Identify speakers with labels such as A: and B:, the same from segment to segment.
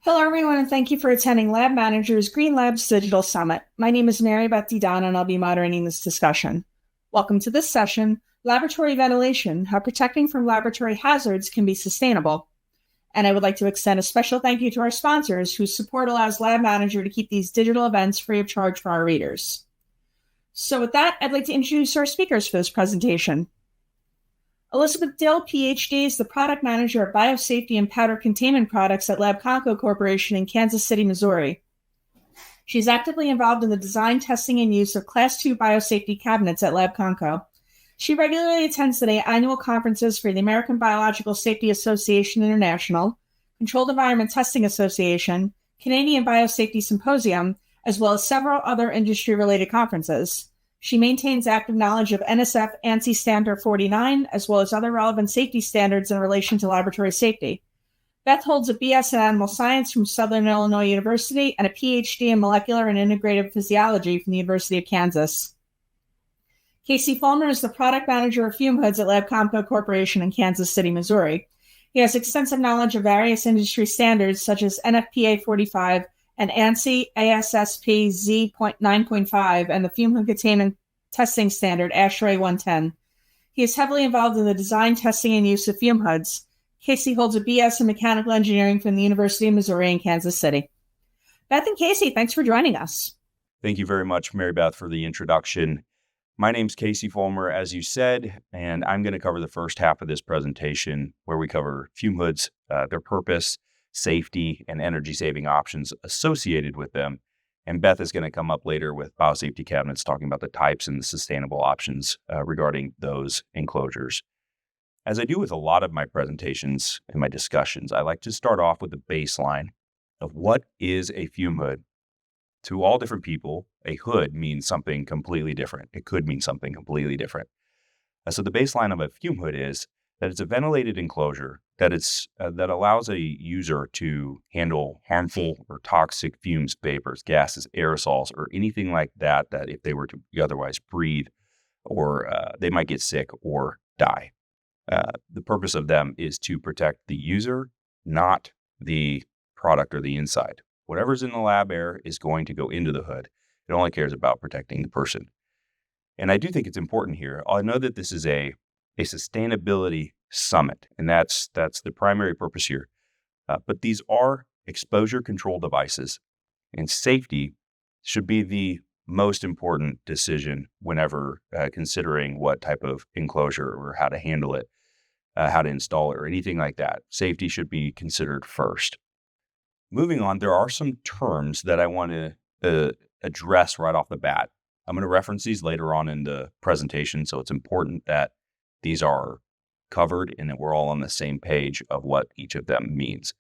A: Hello, everyone, and thank you for attending Lab Manager's Green Labs Digital Summit. My name is Mary Beth DiDonna, and I'll be moderating this discussion. Welcome to this session, Laboratory Ventilation, How Protecting from Laboratory Hazards Can Be Sustainable. And I would like to extend a special thank you to our sponsors whose support allows Lab Manager to keep these digital events free of charge for our readers. So with that, I'd like to introduce our speakers for this presentation. Elizabeth Dill, PhD, is the product manager of Biosafety and powder containment products at LabConco Corporation in Kansas City, Missouri. She's actively involved in the design, testing, and use of Class II biosafety cabinets at LabConco. She regularly attends the annual conferences for the American Biological Safety Association International, Controlled Environment Testing Association, Canadian Biosafety Symposium, as well as several other industry-related conferences. She maintains active knowledge of NSF ANSI Standard 49, as well as other relevant safety standards in relation to laboratory safety. Beth holds a BS in Animal Science from Southern Illinois University and a PhD in Molecular and Integrative Physiology from the University of Kansas. Casey Fulmer is the product manager of Fume Hoods at LabConco Corporation in Kansas City, Missouri. He has extensive knowledge of various industry standards such as NFPA 45 and ANSI ASSP Z.9.5 and the Fume Hood Containment Testing Standard ASHRAE 110. He is heavily involved in the design, testing, and use of fume hoods. Casey holds a BS in Mechanical Engineering from the University of Missouri in Kansas City. Beth and Casey, thanks for joining us.
B: Thank you very much, Mary Beth, for the introduction. My name's Casey Fulmer, as you said, and I'm going to cover the first half of this presentation where we cover fume hoods, their purpose, safety, and energy-saving options associated with them. And Beth is going to come up later with biosafety cabinets talking about the types and the sustainable options regarding those enclosures. As I do with a lot of my presentations and my discussions, I like to start off with the baseline of what is a fume hood. To all different people, a hood means something completely different. It could mean something completely different. So the baseline of a fume hood is that it's a ventilated enclosure that allows a user to handle harmful or toxic fumes, vapors, gases, aerosols, or anything like that if they were to otherwise breathe, or they might get sick or die. The purpose of them is to protect the user, not the product or the inside. Whatever's in the lab air is going to go into the hood. It only cares about protecting the person. And I do think it's important here. I know that this is a sustainability summit, and that's the primary purpose here. But these are exposure control devices, and safety should be the most important decision whenever considering what type of enclosure or how to handle it, how to install it, or anything like that. Safety should be considered first. Moving on, there are some terms that I want to address right off the bat. I'm going to reference these later on in the presentation, so it's important that these are covered and that we're all on the same page of what each of them means.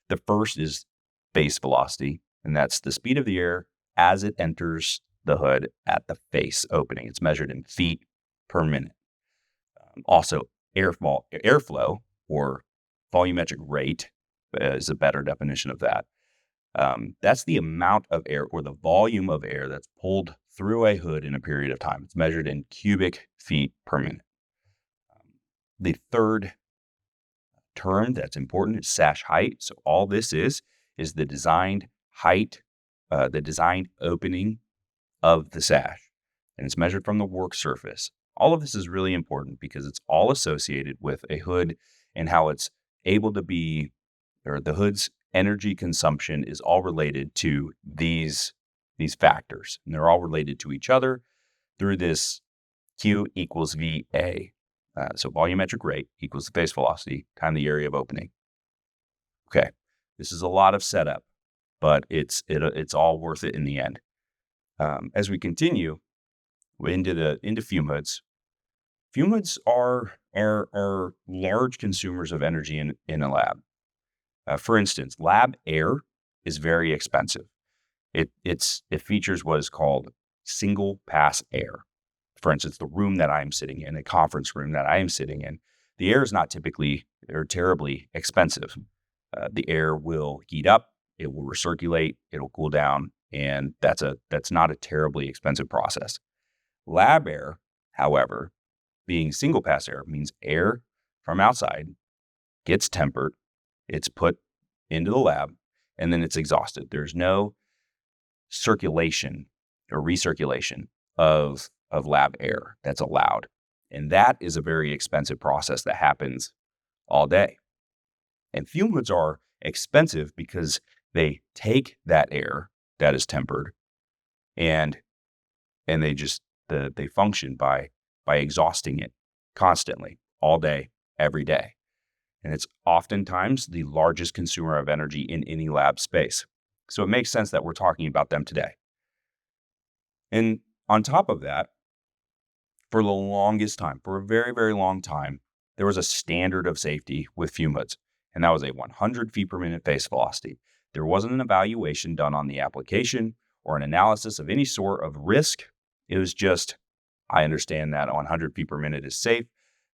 B: The first is face velocity, and that's the speed of the air as it enters the hood at the face opening. It's measured in feet per minute. Also, airflow or volumetric rate is a better definition of that. That's the amount of air or the volume of air that's pulled through a hood in a period of time. It's measured in cubic feet per minute. The third term that's important is sash height. So all this is the designed height, the designed opening of the sash, and it's measured from the work surface. All of this is really important because it's all associated with a hood and how it's able to be, or the hood's energy consumption is all related to these factors, and they're all related to each other through this Q equals VA. So volumetric rate equals the face velocity times the area of opening. Okay, this is a lot of setup, but it's all worth it in the end. As we continue into fume hoods, fume hoods are large consumers of energy in a lab. For instance, lab air is very expensive. It features what is called single pass air. For instance, the room that I'm sitting in, a conference room that I am sitting in, the air is not typically or terribly expensive. The air will heat up, it will recirculate, it'll cool down, and that's not a terribly expensive process. Lab air, however, being single pass air, means air from outside gets tempered, it's put into the lab, and then it's exhausted. There's no circulation or recirculation of lab air that's allowed. And that is a very expensive process that happens all day. And fume hoods are expensive because they take that air that is tempered and they function by exhausting it constantly, all day, every day. And it's oftentimes the largest consumer of energy in any lab space. So it makes sense that we're talking about them today. And on top of that, for the longest time, for a very, very long time, there was a standard of safety with fume hoods, and that was a 100 feet per minute face velocity. There wasn't an evaluation done on the application or an analysis of any sort of risk. It was just, I understand that 100 feet per minute is safe.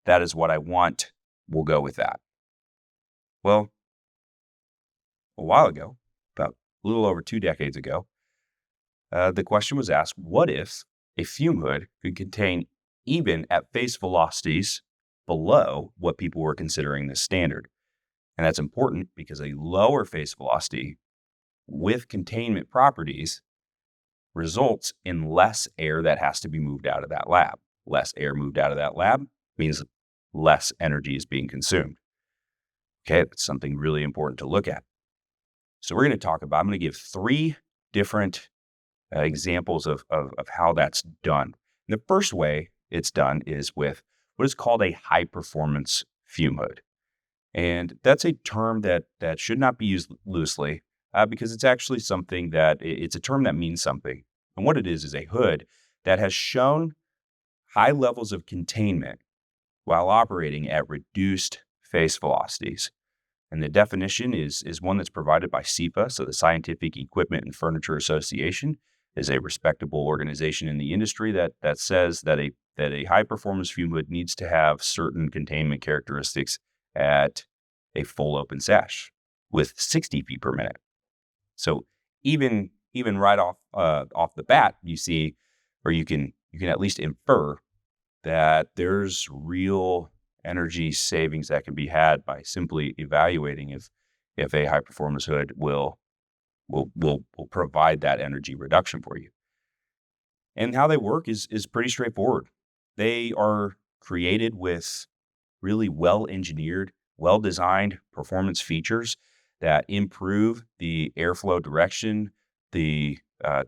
B: That is what I want. We'll go with that. Well, a while ago, about a little over 2 decades ago, the question was asked, what if a fume hood could contain even at face velocities below what people were considering the standard? And that's important because a lower face velocity with containment properties results in less air that has to be moved out of that lab. Less air moved out of that lab means less energy is being consumed. Okay, that's something really important to look at. So I'm going to give 3 different examples of how that's done. And the first way it's done is with what is called a high performance fume hood. And that's a term that should not be used loosely because it's actually something it's a term that means something. And what it is a hood that has shown high levels of containment while operating at reduced face velocities. And the definition is one that's provided by SEPA, so the Scientific Equipment and Furniture Association is a respectable organization in the industry that says that a high-performance fume hood needs to have certain containment characteristics at a full open sash with 60 feet per minute. So even right off the bat, you see, or you can at least infer that there's real energy savings that can be had by simply evaluating if a high performance hood will provide that energy reduction for you. And how they work is pretty straightforward. They are created with really well-engineered, well-designed performance features that improve the airflow direction. The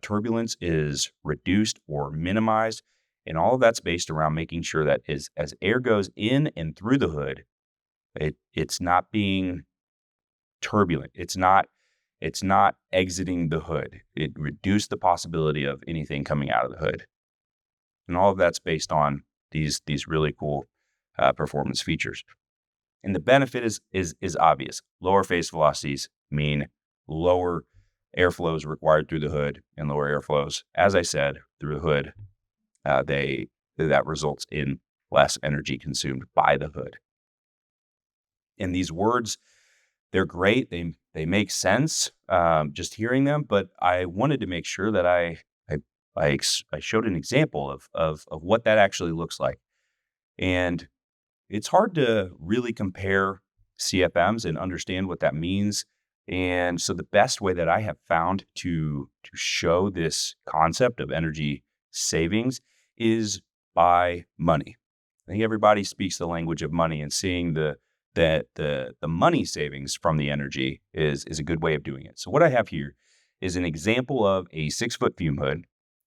B: turbulence is reduced or minimized. And all of that's based around making sure that as air goes in and through the hood, it's not being turbulent. It's not exiting the hood. It reduced the possibility of anything coming out of the hood. And all of that's based on these really cool performance features. And the benefit is obvious. Lower face velocities mean lower airflows required through the hood, and lower airflows, as I said, through the hood, that results in less energy consumed by the hood. And these words, they're great. They make sense just hearing them, but I wanted to make sure that I showed an example of what that actually looks like. And it's hard to really compare CFMs and understand what that means. And so the best way that I have found to show this concept of energy savings is by money. I think everybody speaks the language of money, and seeing the money savings from the energy is a good way of doing it. So what I have here is an example of a 6-foot fume hood.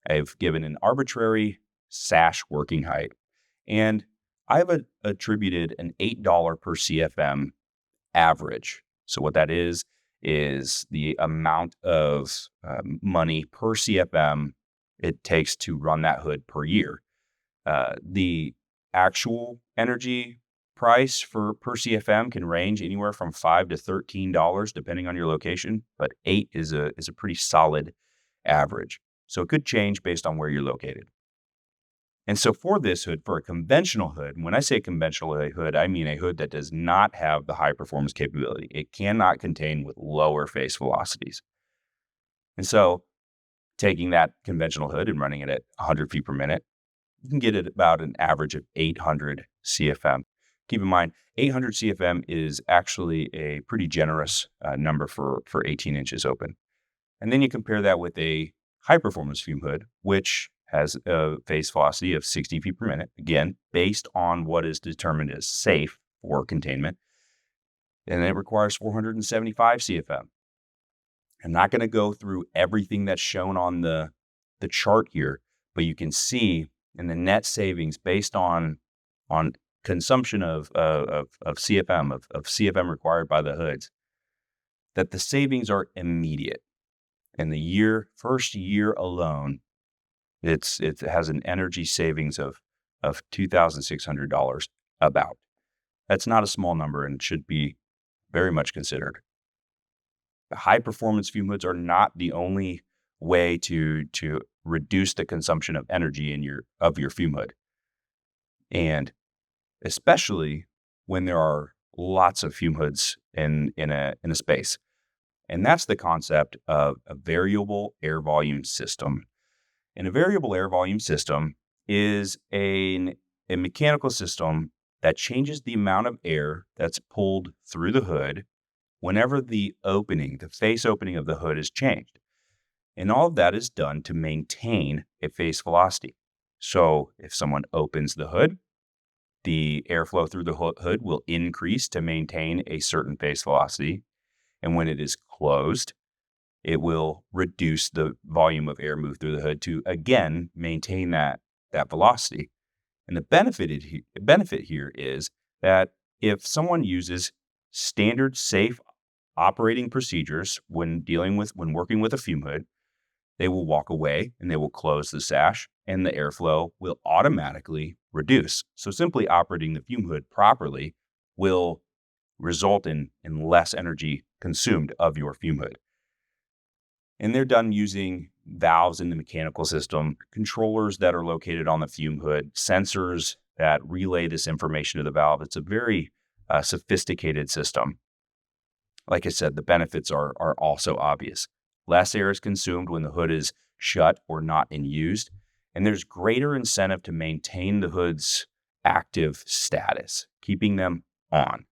B: I've given an arbitrary sash working height, and I've attributed an $8 per CFM average. So what that is the amount of money per CFM it takes to run that hood per year. The actual energy price per CFM can range anywhere from $5 to $13 depending on your location, but 8 is a pretty solid average. So it could change based on where you're located. And so for this hood, for a conventional hood, and when I say conventional hood, I mean a hood that does not have the high performance capability. It cannot contain with lower face velocities. And so taking that conventional hood and running it at 100 feet per minute, you can get it about an average of 800 CFM. Keep in mind, 800 CFM is actually a pretty generous number for 18 inches open. And then you compare that with a high-performance fume hood, which has a face velocity of 60 feet per minute, again, based on what is determined as safe for containment. And it requires 475 CFM. I'm not going to go through everything that's shown on the chart here, but you can see in the net savings based on consumption of CFM, of CFM required by the hoods, that the savings are immediate. In the first year alone, it has an energy savings of $2,600 about. That's not a small number and should be very much considered. High performance fume hoods are not the only way to reduce the consumption of energy of your fume hood. And especially when there are lots of fume hoods in a space. And that's the concept of a variable air volume system. And a variable air volume system is a mechanical system that changes the amount of air that's pulled through the hood whenever the face opening of the hood is changed. And all of that is done to maintain a face velocity. So if someone opens the hood, the airflow through the hood will increase to maintain a certain face velocity. And when it is closed, it will reduce the volume of air moved through the hood to, again, maintain that velocity. And the benefit here is that if someone uses standard safe operating procedures when working with a fume hood, they will walk away and they will close the sash and the airflow will automatically reduce. So simply operating the fume hood properly will result in less energy consumed of your fume hood. And they're done using valves in the mechanical system, controllers that are located on the fume hood, sensors that relay this information to the valve. It's a very sophisticated system. Like I said, the benefits are also obvious. Less air is consumed when the hood is shut or not in use, and there's greater incentive to maintain the hood's active status, keeping them on.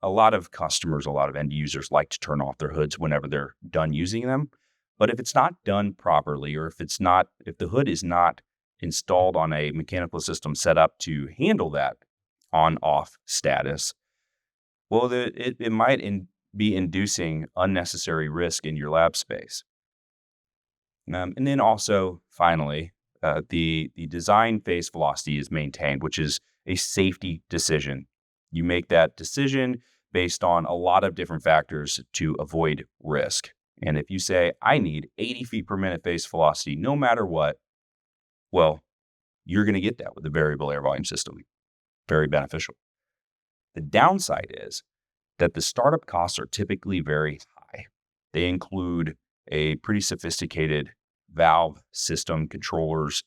B: A lot of customers, a lot of end users like to turn off their hoods whenever they're done using them. But if it's not done properly, or if the hood is not installed on a mechanical system set up to handle that on-off status, well, it might be inducing unnecessary risk in your lab space. And then also, finally, the design face velocity is maintained, which is a safety decision. You make that decision based on a lot of different factors to avoid risk. And if you say, I need 80 feet per minute face velocity, no matter what, well, you're going to get that with the variable air volume system. Very beneficial. The downside is that the startup costs are typically very high. They include a pretty sophisticated valve system, controllers,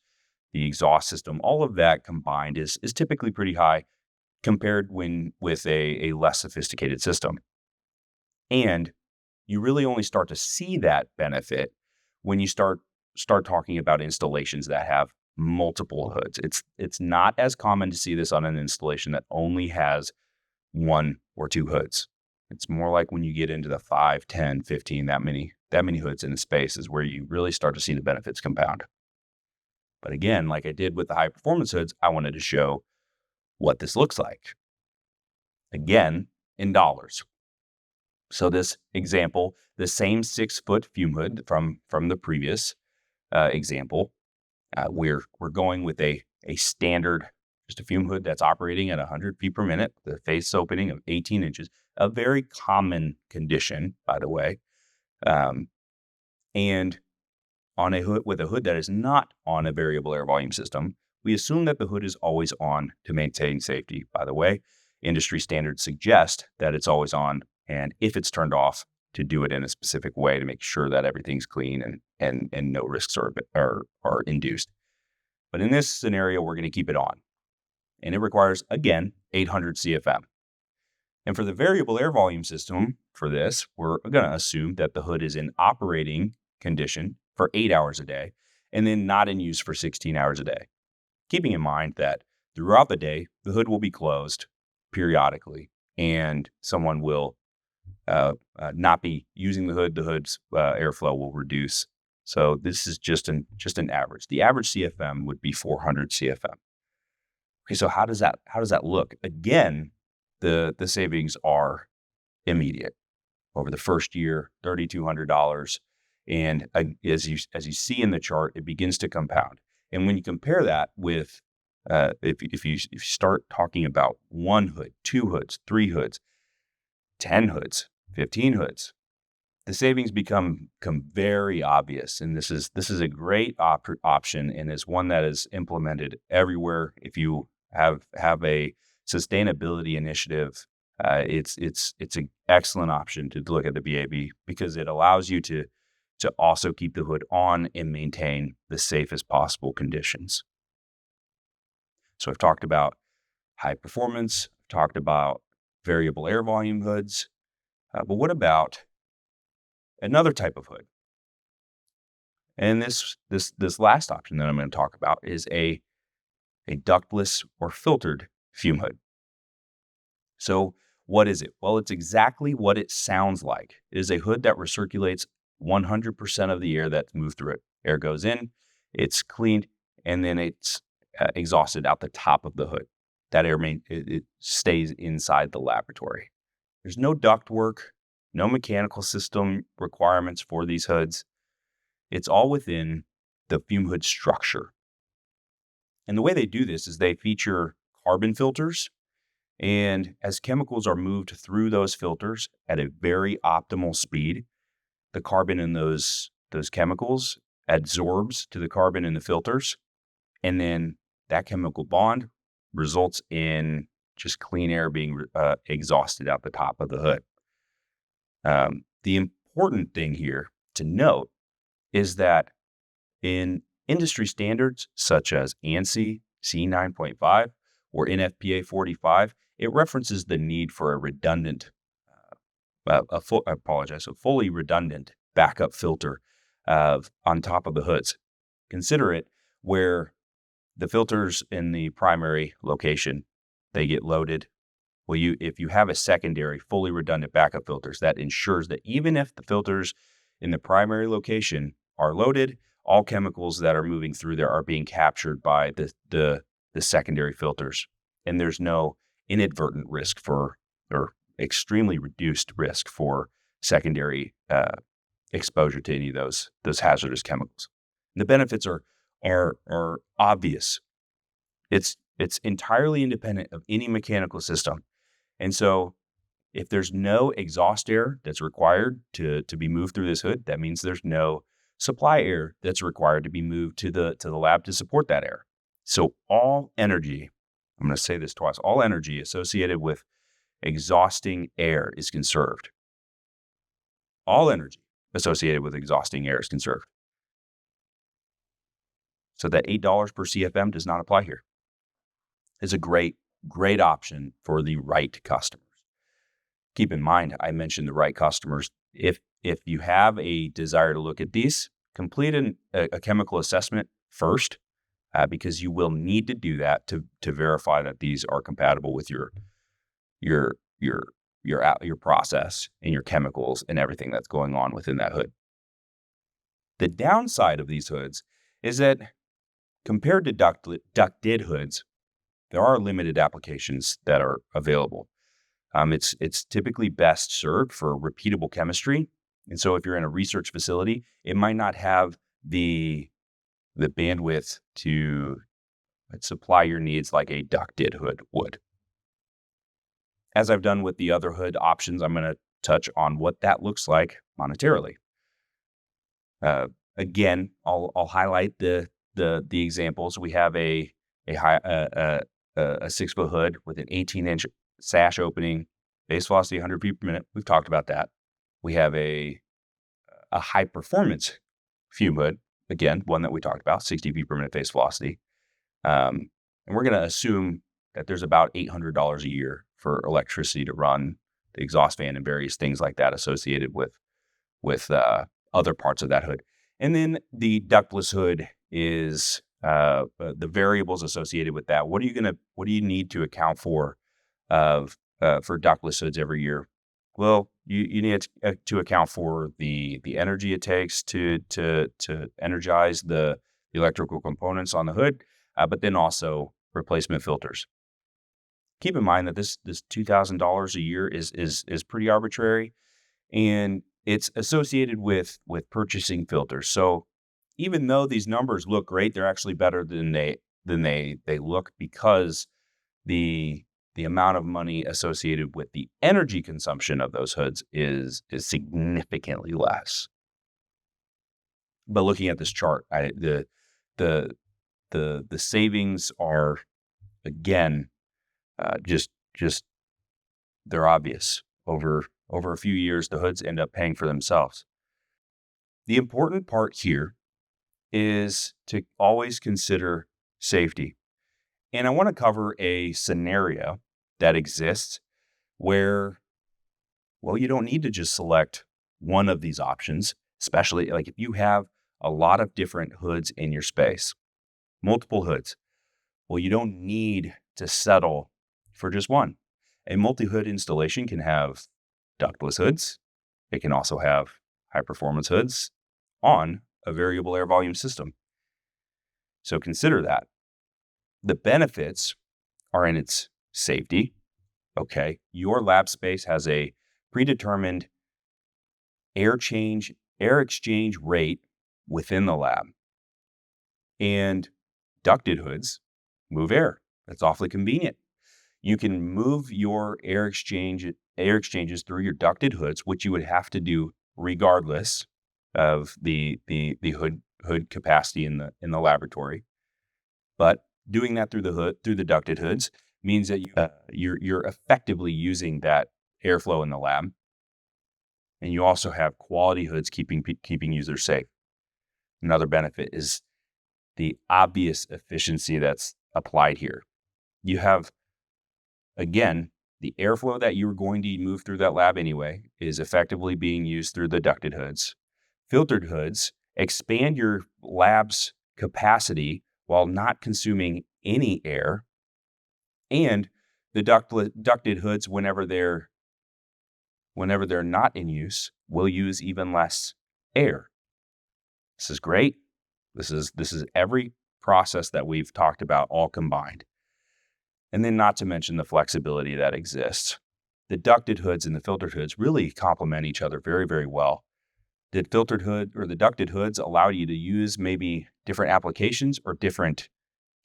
B: the exhaust system. All of that combined is typically pretty high compared with a less sophisticated system. And you really only start to see that benefit when you start talking about installations that have multiple hoods. It's not as common to see this on an installation that only has one or two hoods. It's more like when you get into the 5, 10, 15, that many hoods in a space is where you really start to see the benefits compound. But again, like I did with the high performance hoods, I wanted to show what this looks like. Again, in dollars. So this example, the same 6-foot fume hood from the previous example, we're going with a standard, just a fume hood that's operating at 100 feet per minute, the face opening of 18 inches, a very common condition, by the way. And on a hood with a hood that is not on a variable air volume system, we assume that the hood is always on to maintain safety. By the way, industry standards suggest that it's always on, and if it's turned off, to do it in a specific way to make sure that everything's clean and no risks are induced. But in this scenario, we're going to keep it on. And it requires, again, 800 CFM. And for the variable air volume system, for this, we're going to assume that the hood is in operating condition for 8 hours a day, and then not in use for 16 hours a day. Keeping in mind that throughout the day, the hood will be closed periodically, and someone will not be using the hood. The hood's airflow will reduce. So this is just an average. The average CFM would be 400 CFM. Okay, so how does that look? Again, the savings are immediate. Over the first year, $3,200, and as you see in the chart, it begins to compound. And when you compare that with if you start talking about one hood, two hoods, three hoods, 10 hoods, 15 hoods, the savings become very obvious. And this is a great option, and is one that is implemented everywhere. If you have a sustainability initiative, it's an excellent option to look at the BAB, because it allows you to also keep the hood on and maintain the safest possible conditions. So I've talked about high performance, I've talked about variable air volume hoods, but what about another type of hood? And this last option that I'm going to talk about is a ductless or filtered fume hood. So what is it? Well, it's exactly what it sounds like. It is a hood that recirculates 100% of the air that's moved through it. Air goes in, it's cleaned, and then it's exhausted out the top of the hood. That air it stays inside the laboratory. There's no duct work, no mechanical system requirements for these hoods. It's all within the fume hood structure. And the way they do this is they feature carbon filters. And as chemicals are moved through those filters at a very optimal speed, the carbon in those chemicals adsorbs to the carbon in the filters. And then that chemical bond results in just clean air being exhausted out the top of the hood. The important thing here to note is that in industry standards such as ANSI C9.5 or NFPA 45, it references the need for a redundant, fully redundant backup filter on top of the hoods. Consider it where the filters in the primary location, they get loaded. Well, if you have a secondary fully redundant backup filters, that ensures that even if the filters in the primary location are loaded, all chemicals that are moving through there are being captured by the secondary filters. And there's no inadvertent risk or extremely reduced risk for secondary exposure to any of those hazardous chemicals. And the benefits are obvious. It's entirely independent of any mechanical system. And so if there's no exhaust air that's required to be moved through this hood, that means there's no supply air that's required to be moved to the lab to support that air. So all energy, I'm going to say this twice, all energy associated with exhausting air is conserved. All energy associated with exhausting air is conserved. So that $8 per CFM does not apply here. It's a great option for the right customers. Keep in mind, I mentioned the right customers. If you have a desire to look at these, complete a chemical assessment first, because you will need to do that to verify that these are compatible with your process and your chemicals and everything that's going on within that hood. The downside of these hoods is that compared to ducted hoods, there are limited applications that are available. It's typically best served for repeatable chemistry. And so if you're in a research facility, it might not have the bandwidth to supply your needs like a ducted hood would. As I've done with the other hood options, I'm going to touch on what that looks like monetarily. Again, I'll highlight the examples. We have a 6-foot hood with an 18-inch sash opening, base velocity 100 feet per minute. We've talked about that. We have a high performance fume hood, again, one that we talked about, 60 feet per minute base velocity. And we're going to assume that there's about $800 a year for electricity to run the exhaust fan and various things like that associated with other parts of that hood. And then the ductless hood is the variables associated with that. What do you need to account for of for ductless hoods every year? Well, you need to account for the energy it takes to energize the electrical components on the hood, but then also replacement filters. Keep in mind that this $2,000 a year is pretty arbitrary, and it's associated with purchasing filters. So even though these numbers look great, they're actually better than they look, because the amount of money associated with the energy consumption of those hoods is significantly less. But looking at this chart, the savings are, again, just they're obvious. Over a few years, the hoods end up paying for themselves. The important part here is to always consider safety. And I want to cover a scenario that exists where, well, you don't need to just select one of these options, especially like if you have a lot of different hoods in your space, multiple hoods. Well, you don't need to settle for just one. A multi-hood installation can have ductless hoods. It can also have high-performance hoods on a variable air volume system. So consider that. The benefits are in its safety. Okay, your lab space has a predetermined air exchange rate within the lab. And ducted hoods move air. That's awfully convenient. You can move your air exchanges through your ducted hoods, which you would have to do regardless of the hood capacity in the laboratory. But doing that through the ducted hoods means that you're effectively using that airflow in the lab, and you also have quality hoods keeping users safe. Another benefit is the obvious efficiency that's applied here. You have, again, the airflow that you're going to move through that lab anyway is effectively being used through the ducted hoods. Filtered hoods expand your lab's capacity while not consuming any air. And the ducted hoods, whenever they're not in use, will use even less air. This is great. This is every process that we've talked about all combined. And then not to mention the flexibility that exists. The ducted hoods and the filtered hoods really complement each other very, very well. The filtered hood or the ducted hoods allow you to use maybe different applications or different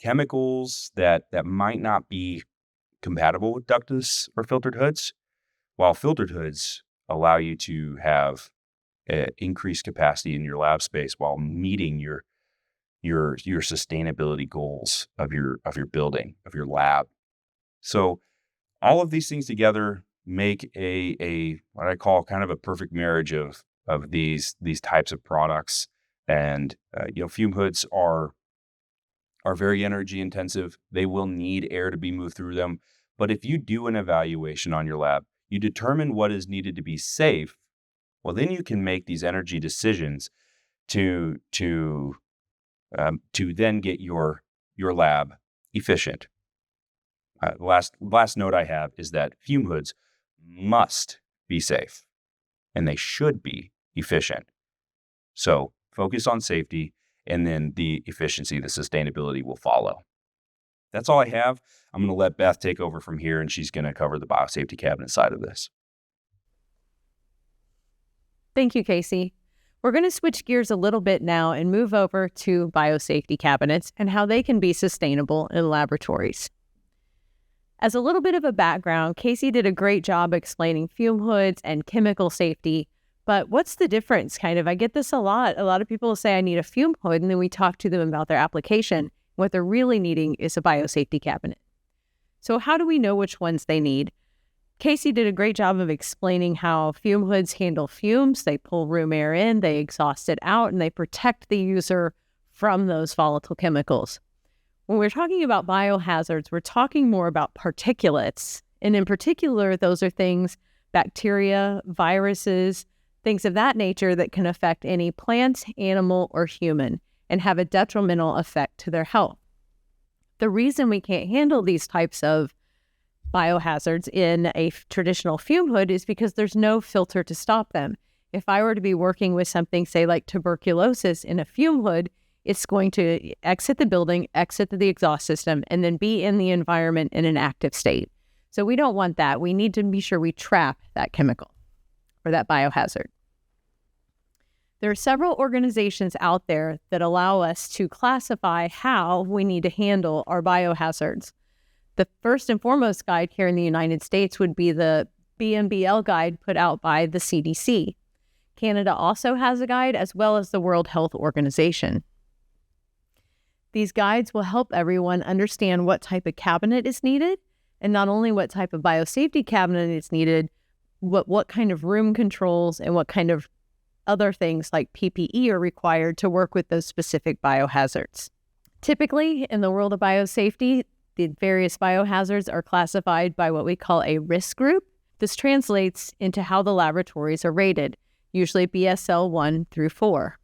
B: chemicals that might not be compatible with ductless or filtered hoods, while filtered hoods allow you to have increased capacity in your lab space while meeting your sustainability goals of your building, of your lab. So all of these things together make a what I call kind of a perfect marriage of these types of products. And fume hoods are very energy intensive. They will need air to be moved through them. But if you do an evaluation on your lab, you determine what is needed to be safe, well, then you can make these energy decisions to then get your lab efficient. Last note I have is that fume hoods must be safe, and they should be efficient. So focus on safety, and then the efficiency, the sustainability will follow. That's all I have. I'm going to let Beth take over from here, and she's going to cover the biosafety cabinet side of this.
C: Thank you, Casey. We're going to switch gears a little bit now and move over to biosafety cabinets and how they can be sustainable in laboratories. As a little bit of a background, Casey did a great job explaining fume hoods and chemical safety, but what's the difference? I get this a lot. A lot of people say I need a fume hood, and then we talk to them about their application. What they're really needing is a biosafety cabinet. So how do we know which ones they need? Casey did a great job of explaining how fume hoods handle fumes. They pull room air in, they exhaust it out, and they protect the user from those volatile chemicals. When we're talking about biohazards, we're talking more about particulates. And in particular, those are things, bacteria, viruses, things of that nature that can affect any plant, animal, or human and have a detrimental effect to their health. The reason we can't handle these types of biohazards in a traditional fume hood is because there's no filter to stop them. If I were to be working with something, say like tuberculosis in a fume hood, it's going to exit the building, exit the exhaust system, and then be in the environment in an active state. So we don't want that. We need to be sure we trap that chemical or that biohazard. There are several organizations out there that allow us to classify how we need to handle our biohazards. The first and foremost guide here in the United States would be the BMBL guide put out by the CDC. Canada also has a guide, as well as the World Health Organization. These guides will help everyone understand what type of cabinet is needed, and not only what type of biosafety cabinet is needed, what kind of room controls and what kind of other things like PPE are required to work with those specific biohazards. Typically, in the world of biosafety, the various biohazards are classified by what we call a risk group. This translates into how the laboratories are rated, usually BSL 1 through 4.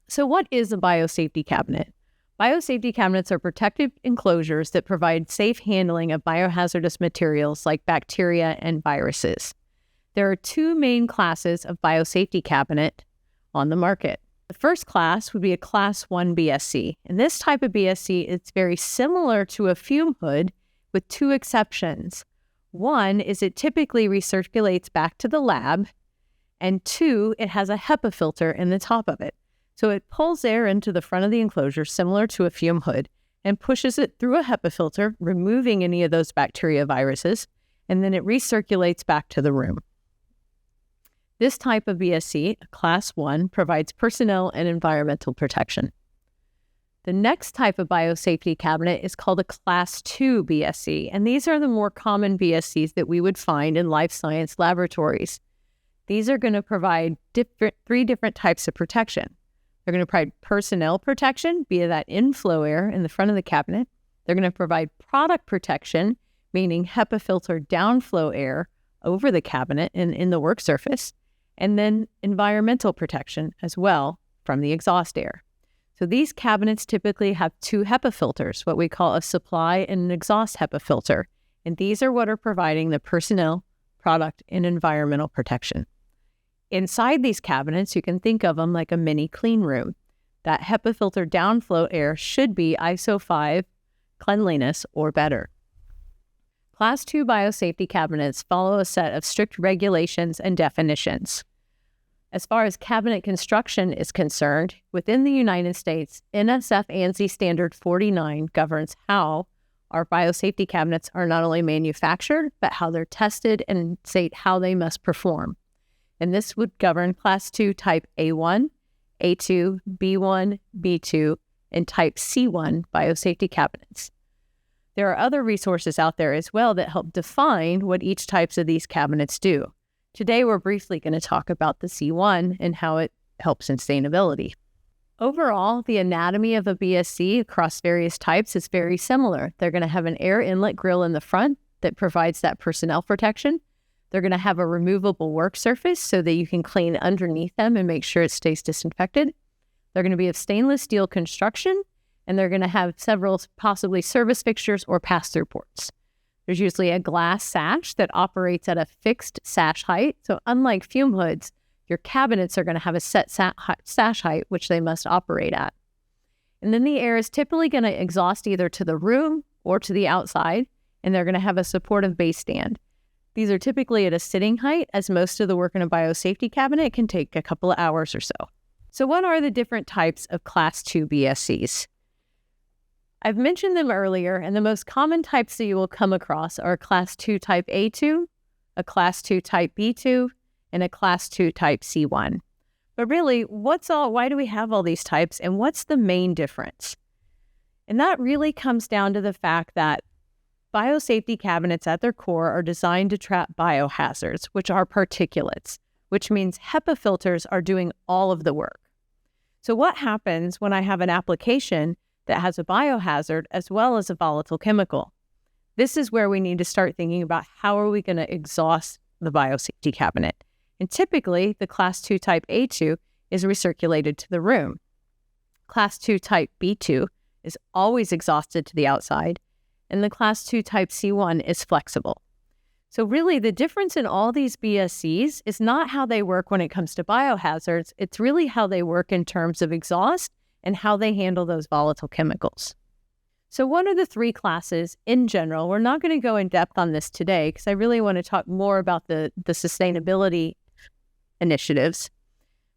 C: So what is a biosafety cabinet? Biosafety cabinets are protective enclosures that provide safe handling of biohazardous materials like bacteria and viruses. There are two main classes of biosafety cabinet on the market. The first class would be a Class 1 BSC. And this type of BSC is very similar to a fume hood with two exceptions. One is it typically recirculates back to the lab, and two, it has a HEPA filter in the top of it. So it pulls air into the front of the enclosure, similar to a fume hood, and pushes it through a HEPA filter, removing any of those bacteria viruses, and then it recirculates back to the room. This type of BSC, Class 1, provides personnel and environmental protection. The next type of biosafety cabinet is called a Class 2 BSC, and these are the more common BSCs that we would find in life science laboratories. These are going to provide three different types of protection. They're going to provide personnel protection via that inflow air in the front of the cabinet. They're going to provide product protection, meaning HEPA filter downflow air over the cabinet and in the work surface, and then environmental protection as well from the exhaust air. So these cabinets typically have two HEPA filters, what we call a supply and an exhaust HEPA filter. And these are what are providing the personnel, product, and environmental protection. Inside these cabinets, you can think of them like a mini clean room. That HEPA filter downflow air should be ISO 5 cleanliness or better. Class 2 biosafety cabinets follow a set of strict regulations and definitions. As far as cabinet construction is concerned, within the United States, NSF ANSI Standard 49 governs how our biosafety cabinets are not only manufactured, but how they're tested and state how they must perform. And this would govern Class 2 Type A1, A2, B1, B2, and Type C1 biosafety cabinets. There are other resources out there as well that help define what each types of these cabinets do. Today, we're briefly going to talk about the C1 and how it helps in sustainability. Overall, the anatomy of a BSC across various types is very similar. They're going to have an air inlet grill in the front that provides that personnel protection. They're going to have a removable work surface so that you can clean underneath them and make sure it stays disinfected. They're going to be of stainless steel construction, and they're going to have several possibly service fixtures or pass-through ports. There's usually a glass sash that operates at a fixed sash height. So unlike fume hoods, your cabinets are going to have a set sash height, which they must operate at. And then the air is typically going to exhaust either to the room or to the outside, and they're going to have a supportive base stand. These are typically at a sitting height, as most of the work in a biosafety cabinet can take a couple of hours or so. So what are the different types of Class 2 BSCs? I've mentioned them earlier, and the most common types that you will come across are a Class 2 Type A2, a Class 2 Type B2, and a Class 2 Type C1. But really, why do we have all these types, and what's the main difference? And that really comes down to the fact that biosafety cabinets at their core are designed to trap biohazards, which are particulates, which means HEPA filters are doing all of the work. So what happens when I have an application that has a biohazard as well as a volatile chemical? This is where we need to start thinking about how are we going to exhaust the biosafety cabinet. And typically, the Class 2 Type A2 is recirculated to the room. Class 2 Type B2 is always exhausted to the outside, and the Class 2 Type C1 is flexible. So really, the difference in all these BSCs is not how they work when it comes to biohazards. It's really how they work in terms of exhaust and how they handle those volatile chemicals. So what are the three classes in general? We're not going to go in depth on this today because I really want to talk more about the sustainability initiatives.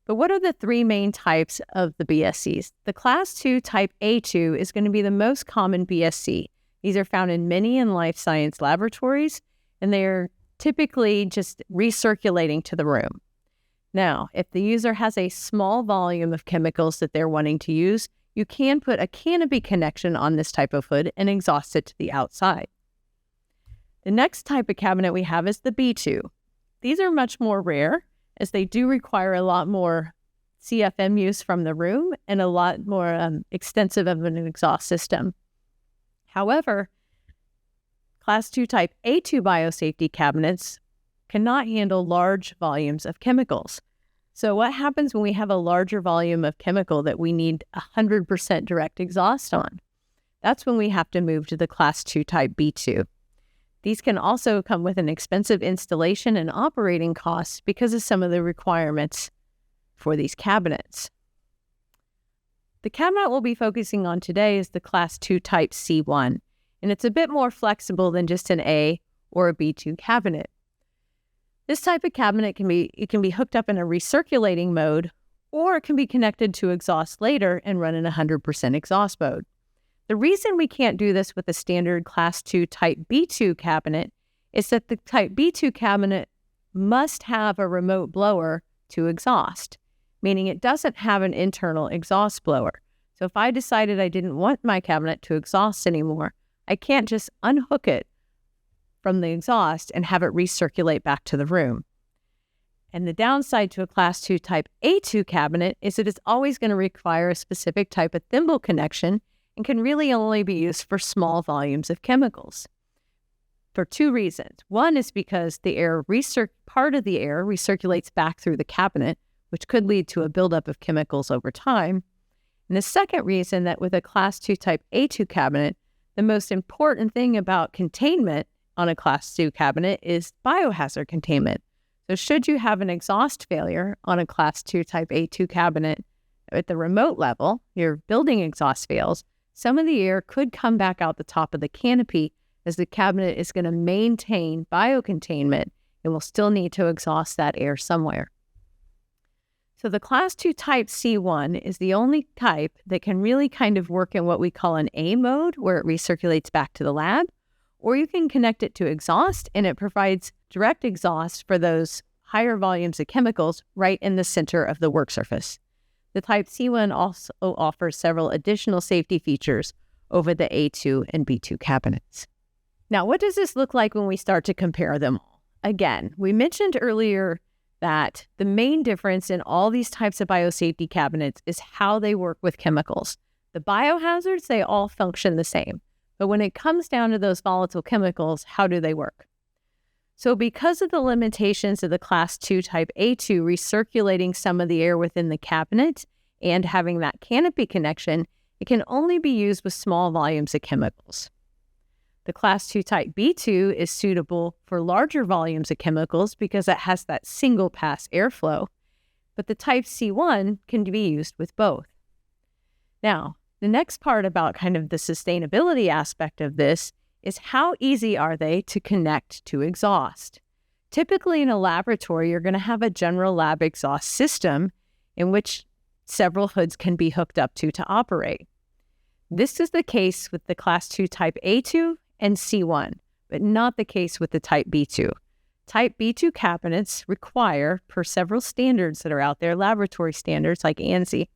C: But what are the three main types of the BSCs? The Class 2 Type A2 is going to be the most common BSC. These are found in many in life science laboratories, and they're typically just recirculating to the room. Now, if the user has a small volume of chemicals that they're wanting to use, you can put a canopy connection on this type of hood and exhaust it to the outside. The next type of cabinet we have is the B2. These are much more rare, as they do require a lot more CFM use from the room and a lot more extensive of an exhaust system. However, Class 2 Type A2 biosafety cabinets cannot handle large volumes of chemicals. So what happens when we have a larger volume of chemical that we need 100% direct exhaust on? That's when we have to move to the Class 2 Type B2. These can also come with an expensive installation and operating costs because of some of the requirements for these cabinets. The cabinet we'll be focusing on today is the Class 2 Type C1, and it's a bit more flexible than just an A or a B2 cabinet. This type of cabinet can be hooked up in a recirculating mode, or it can be connected to exhaust later and run in 100% exhaust mode. The reason we can't do this with a standard Class 2 Type B2 cabinet is that the Type B2 cabinet must have a remote blower to exhaust, meaning it doesn't have an internal exhaust blower. So if I decided I didn't want my cabinet to exhaust anymore, I can't just unhook it from the exhaust and have it recirculate back to the room. And the downside to a Class 2 Type A2 cabinet is that it's always going to require a specific type of thimble connection and can really only be used for small volumes of chemicals. For two reasons. One is because the part of the air recirculates back through the cabinet, which could lead to a buildup of chemicals over time. And the second reason that with a Class 2 Type A2 cabinet, the most important thing about containment on a Class 2 cabinet is biohazard containment. So should you have an exhaust failure on a Class 2 Type A2 cabinet at the remote level, your building exhaust fails, some of the air could come back out the top of the canopy as the cabinet is going to maintain biocontainment and will still need to exhaust that air somewhere. So the Class 2 Type C1 is the only type that can really kind of work in what we call an A mode, where it recirculates back to the lab, or you can connect it to exhaust and it provides direct exhaust for those higher volumes of chemicals right in the center of the work surface. The Type C1 also offers several additional safety features over the A2 and B2 cabinets. Now, what does this look like when we start to compare them all? Again, we mentioned earlier that the main difference in all these types of biosafety cabinets is how they work with chemicals. The biohazards, they all function the same. But when it comes down to those volatile chemicals, how do they work? So because of the limitations of the Class 2 Type A2 recirculating some of the air within the cabinet and having that canopy connection, it can only be used with small volumes of chemicals. The Class 2 Type B2 is suitable for larger volumes of chemicals because it has that single pass airflow, but the Type C1 can be used with both. Now, the next part about kind of the sustainability aspect of this is how easy are they to connect to exhaust? Typically in a laboratory, you're going to have a general lab exhaust system in which several hoods can be hooked up to operate. This is the case with the Class 2 Type A2 and C1, but not the case with the Type B2. Type B2 cabinets require, per several standards that are out there, laboratory standards like ANSI,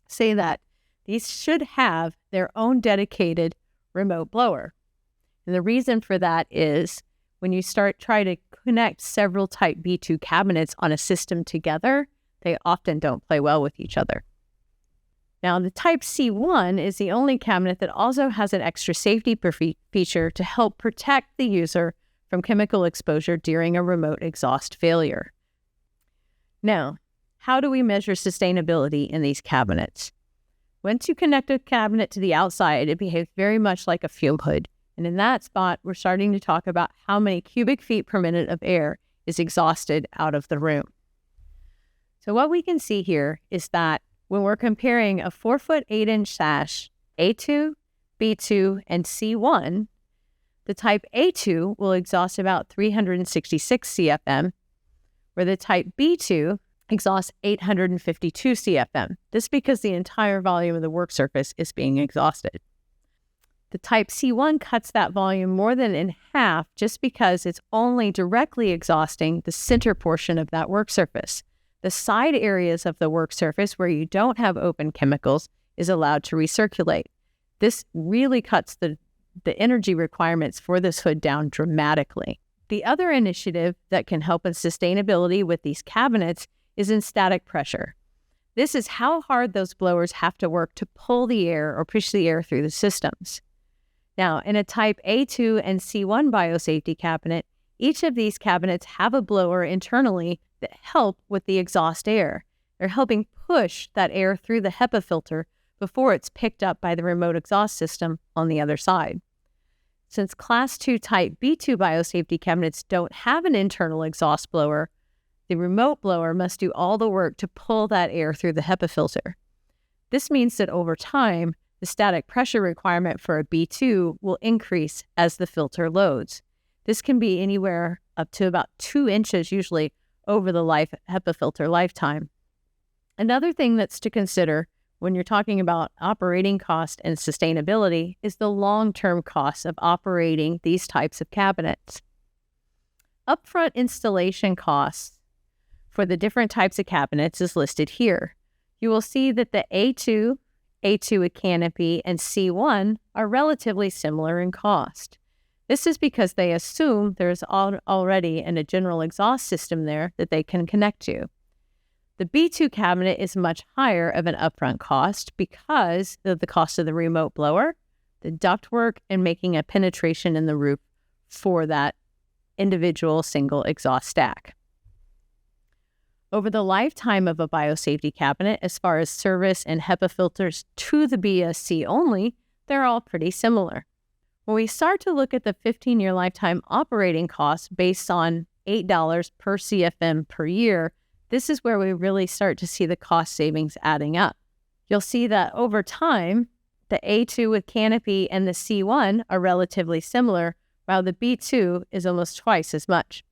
C: say that these should have their own dedicated remote blower. And the reason for that is when you try to connect several Type B2 cabinets on a system together, they often don't play well with each other. Now, the Type C1 is the only cabinet that also has an extra safety feature to help protect the user from chemical exposure during a remote exhaust failure. Now, how do we measure sustainability in these cabinets? Once you connect a cabinet to the outside, it behaves very much like a fume hood. And in that spot, we're starting to talk about how many cubic feet per minute of air is exhausted out of the room. So what we can see here is that when we're comparing a 4-foot 8-inch sash, A2, B2, and C1, the type A2 will exhaust about 366 CFM, where the type B2 exhausts 852 CFM. This is because the entire volume of the work surface is being exhausted. The type C1 cuts that volume more than in half just because it's only directly exhausting the center portion of that work surface. The side areas of the work surface where you don't have open chemicals is allowed to recirculate. This really cuts the energy requirements for this hood down dramatically. The other initiative that can help in sustainability with these cabinets is in static pressure. This is how hard those blowers have to work to pull the air or push the air through the systems. Now, in a type A2 and C1 biosafety cabinet, each of these cabinets have a blower internally that help with the exhaust air. They're helping push that air through the HEPA filter before it's picked up by the remote exhaust system on the other side. Since Class 2 Type B2 biosafety cabinets don't have an internal exhaust blower, the remote blower must do all the work to pull that air through the HEPA filter. This means that over time, the static pressure requirement for a B2 will increase as the filter loads. This can be anywhere up to about 2 inches usually over the HEPA filter lifetime. Another thing that's to consider when you're talking about operating cost and sustainability is the long-term costs of operating these types of cabinets. Upfront installation costs for the different types of cabinets is listed here. You will see that the A2 with canopy, and C1 are relatively similar in cost. This is because they assume there's already a general exhaust system there that they can connect to. The B2 cabinet is much higher of an upfront cost because of the cost of the remote blower, the ductwork, and making a penetration in the roof for that individual single exhaust stack. Over the lifetime of a biosafety cabinet, as far as service and HEPA filters to the BSC only, they're all pretty similar. When we start to look at the 15-year lifetime operating costs based on $8 per CFM per year, this is where we really start to see the cost savings adding up. You'll see that over time, the A2 with canopy and the C1 are relatively similar, while the B2 is almost twice as much.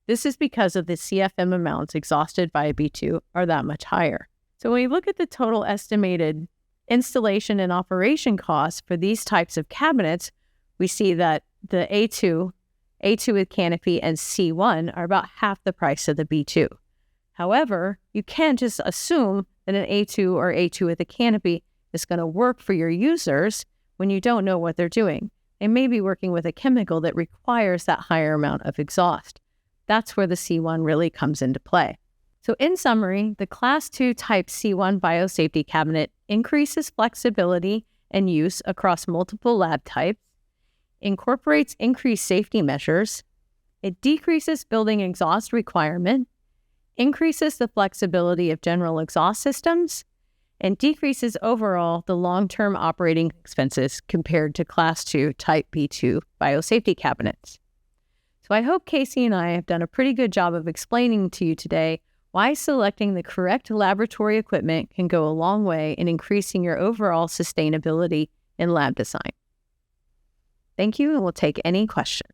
C: This is because of the CFM amounts exhausted by a B2 are that much higher. So when we look at the total estimated installation and operation costs for these types of cabinets, we see that the A2 with canopy, and C1 are about half the price of the B2. However, you can't just assume that an A2 or A2 with a canopy is going to work for your users when you don't know what they're doing. They may be working with a chemical that requires that higher amount of exhaust. That's where the C1 really comes into play. So in summary, the Class 2 Type C1 biosafety cabinet increases flexibility and use across multiple lab types, incorporates increased safety measures, it decreases building exhaust requirement, increases the flexibility of general exhaust systems, and decreases overall the long-term operating expenses compared to Class 2 Type B2 biosafety cabinets. So I hope Casey and I have done a pretty good job of explaining to you today why selecting the correct laboratory equipment can go a long way in increasing your overall sustainability in lab design. Thank you, and we'll take any questions.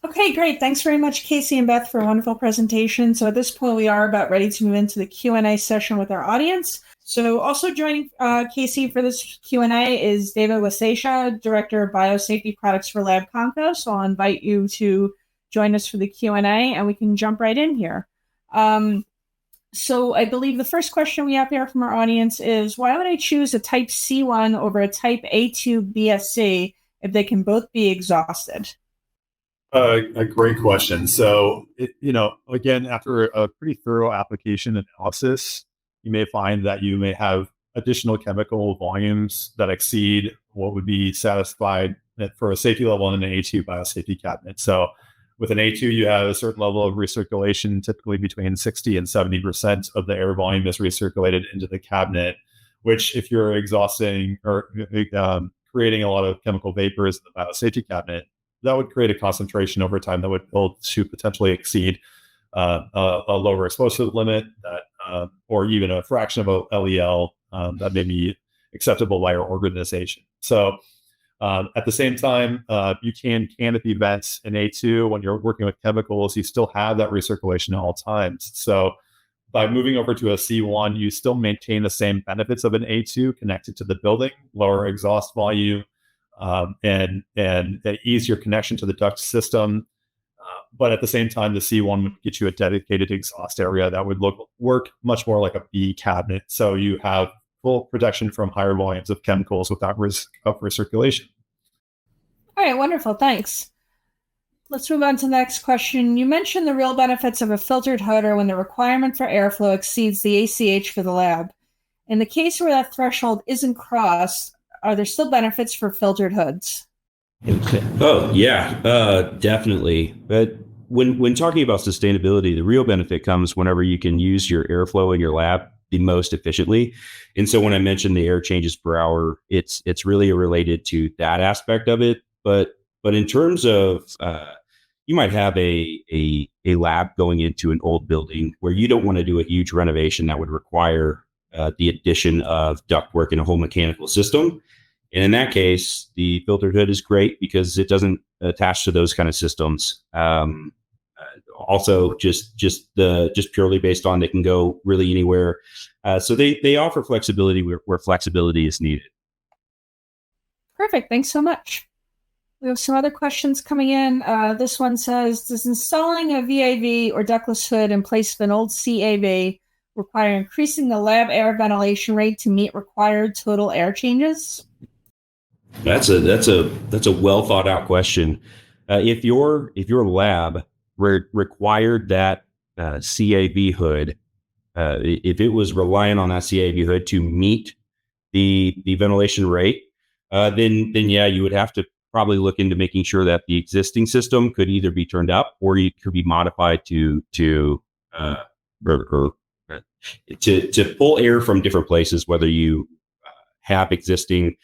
A: Okay, great. Thanks very much, Casey and Beth, for a wonderful presentation. So at this point, we are about ready to move into the Q&A session with our audience. So also joining Casey for this Q&A is David Wasesha, Director of Biosafety Products for Lab Conco. So I'll invite you to join us for the Q&A, and we can jump right in here. So I believe the first question we have here from our audience is, why would I choose a Type C1 over a Type A2 BSC if they can both be exhausted?
D: A great question. So, again, after a pretty thorough application analysis, you may find that you may have additional chemical volumes that exceed what would be satisfied for a safety level in an A2 biosafety cabinet. So with an A2, you have a certain level of recirculation, typically between 60 and 70% of the air volume is recirculated into the cabinet, which if you're exhausting or creating a lot of chemical vapors in the biosafety cabinet, that would create a concentration over time that would build to potentially exceed a lower explosive limit, or even a fraction of a LEL that may be acceptable by your organization. So at the same time, you can canopy vent in A2 when you're working with chemicals. You still have that recirculation at all times. So by moving over to a C1, you still maintain the same benefits of an A2 connected to the building, lower exhaust volume, and an easier connection to the duct system. But at the same time, the C1 would get you a dedicated exhaust area that would work much more like a B cabinet. So you have full protection from higher volumes of chemicals without risk of recirculation.
A: All right, wonderful. Thanks. Let's move on to the next question. You mentioned the real benefits of a filtered hood are when the requirement for airflow exceeds the ACH for the lab. In the case where that threshold isn't crossed, are there still benefits for filtered hoods?
B: Oh, yeah, definitely. But when talking about sustainability, the real benefit comes whenever you can use your airflow in your lab the most efficiently. And so when I mentioned the air changes per hour, it's really related to that aspect of it. But in terms of you might have a lab going into an old building where you don't want to do a huge renovation that would require the addition of ductwork and a whole mechanical system. And in that case, the filtered hood is great because it doesn't attach to those kind of systems. Also, just purely based on they can go really anywhere. So they offer flexibility where flexibility is needed.
A: Perfect. Thanks so much. We have some other questions coming in. This one says, does installing a VAV or ductless hood in place of an old CAV require increasing the lab air ventilation rate to meet required total air changes?
B: That's a well thought out question. If your lab required that CAV hood, if it was relying on that CAV hood to meet the ventilation rate, then yeah, you would have to probably look into making sure that the existing system could either be turned up or it could be modified to pull air from different places, whether you have existing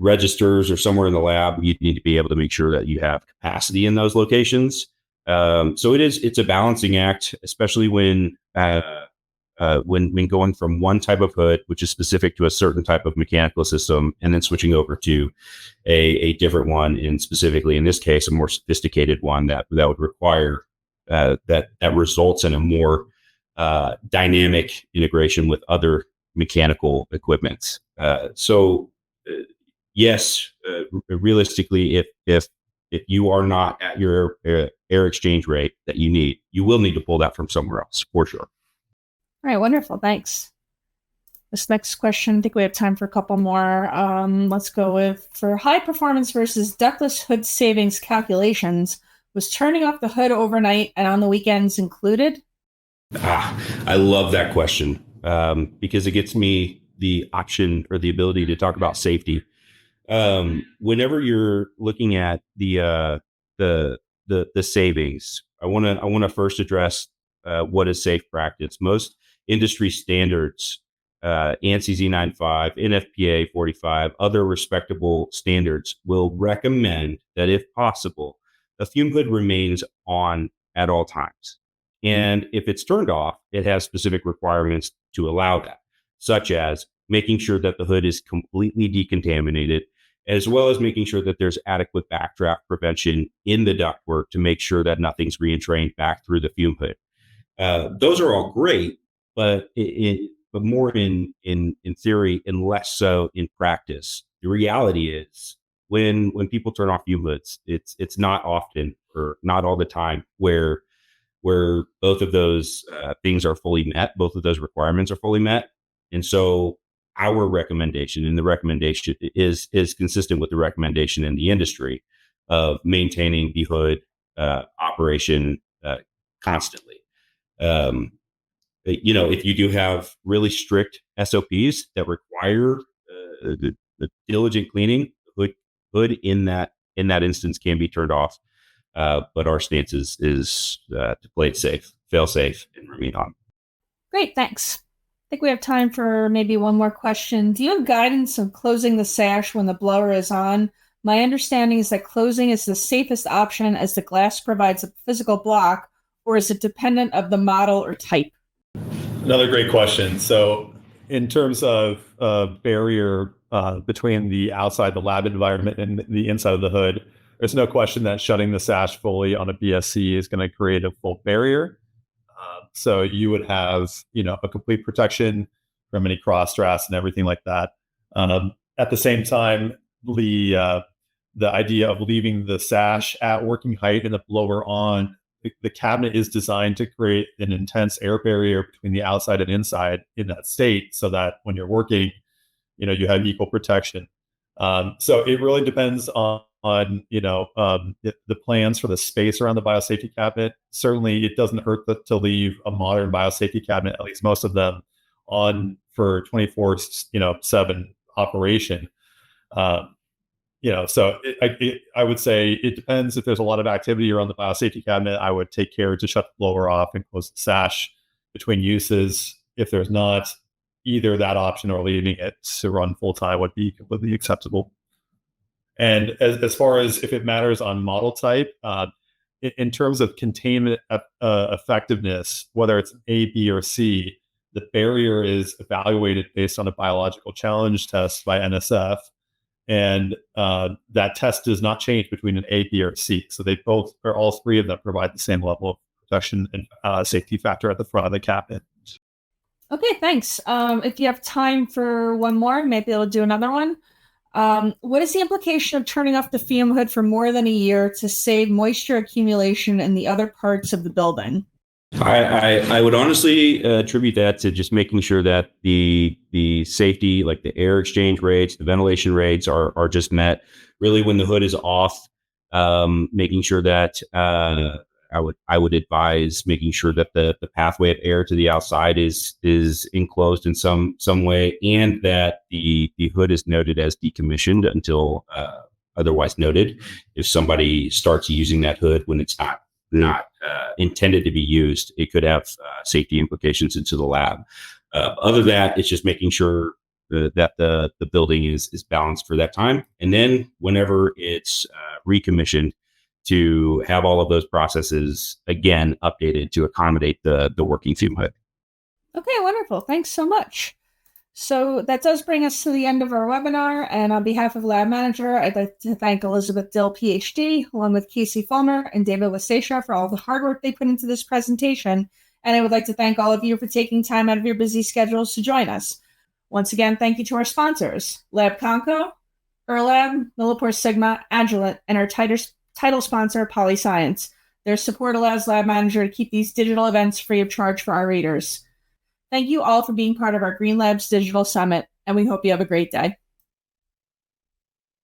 B: registers or somewhere in the lab. You need to be able to make sure that you have capacity in those locations. So it's a balancing act, especially when going from one type of hood, which is specific to a certain type of mechanical system, and then switching over to a different one, and specifically in this case, a more sophisticated one that would require that results in a more dynamic integration with other mechanical equipment. Yes, realistically, if you are not at your air exchange rate that you need, you will need to pull that from somewhere else for sure.
A: All right, wonderful. Thanks. This next question, I think we have time for a couple more. Let's go with, for high performance versus ductless hood savings calculations, was turning off the hood overnight and on the weekends included?
B: I love that question because it gets me the option or the ability to talk about safety. Whenever you're looking at the savings, I want to first address what is safe practice. Most industry standards, ANSI Z95, NFPA 45, other respectable standards will recommend that if possible, the fume hood remains on at all times. And if it's turned off, it has specific requirements to allow that, such as making sure that the hood is completely decontaminated, as well as making sure that there's adequate backdraft prevention in the ductwork to make sure that nothing's reentrained back through the fume hood. Those are all great, but more in theory and less so in practice. The reality is when people turn off fume hoods, it's not often or not all the time where both of those things are fully met, both of those requirements are fully met. And so our recommendation, and the recommendation is consistent with the recommendation in the industry of maintaining the hood operation constantly. If you do have really strict SOPs that require the diligent cleaning, the hood in that instance can be turned off. But our stance is to play it safe, fail safe, and remain on.
A: Great, thanks. I think we have time for maybe one more question. Do you have guidance on closing the sash when the blower is on? My understanding is that closing is the safest option as the glass provides a physical block, or is it dependent of the model or type?
D: Another great question. So, in terms of barrier between the outside, the lab environment, and the inside of the hood, there's no question that shutting the sash fully on a BSC is going to create a full barrier. So you would have, a complete protection from any cross drafts and everything like that. At the same time, the idea of leaving the sash at working height and the blower on, the cabinet is designed to create an intense air barrier between the outside and inside in that state, so that when you're working, you have equal protection. So it really depends on the plans for the space around the biosafety cabinet. Certainly, it doesn't hurt to leave a modern biosafety cabinet, at least most of them, on for 24/7 operation. So I would say it depends. If there's a lot of activity around the biosafety cabinet, I would take care to shut the blower off and close the sash between uses. If there's not, either that option or leaving it to run full time would be completely acceptable. And as far as if it matters on model type, in terms of containment effectiveness, whether it's A, B, or C, the barrier is evaluated based on a biological challenge test by NSF. And that test does not change between an A, B, or C. So they both, or all three of them, provide the same level of protection and safety factor at the front of the cabinet.
A: Okay, thanks. If you have time for one more, maybe I'll do another one. What is the implication of turning off the fume hood for more than a year to save moisture accumulation in the other parts of the building?
B: I would honestly attribute that to just making sure that the safety, like the air exchange rates, the ventilation rates are just met. Really, when the hood is off, making sure that I would advise making sure that the pathway of air to the outside is enclosed in some way, and that the hood is noted as decommissioned until otherwise noted. If somebody starts using that hood when it's not intended to be used, it could have safety implications into the lab. Other than that, it's just making sure that the building is balanced for that time, and then whenever it's recommissioned, to have all of those processes again updated to accommodate the working fume hood.
A: Okay, wonderful. Thanks so much. So that does bring us to the end of our webinar. And on behalf of Lab Manager, I'd like to thank Elizabeth Dill, PhD, along with Casey Fulmer and David Wasesha for all the hard work they put into this presentation. And I would like to thank all of you for taking time out of your busy schedules to join us. Once again, thank you to our sponsors, Lab Conco, Erlab, Millipore Sigma, Agilent, and our title sponsor, PolyScience. Their support allows Lab Manager to keep these digital events free of charge for our readers. Thank you all for being part of our Green Labs Digital Summit, and we hope you have a great day.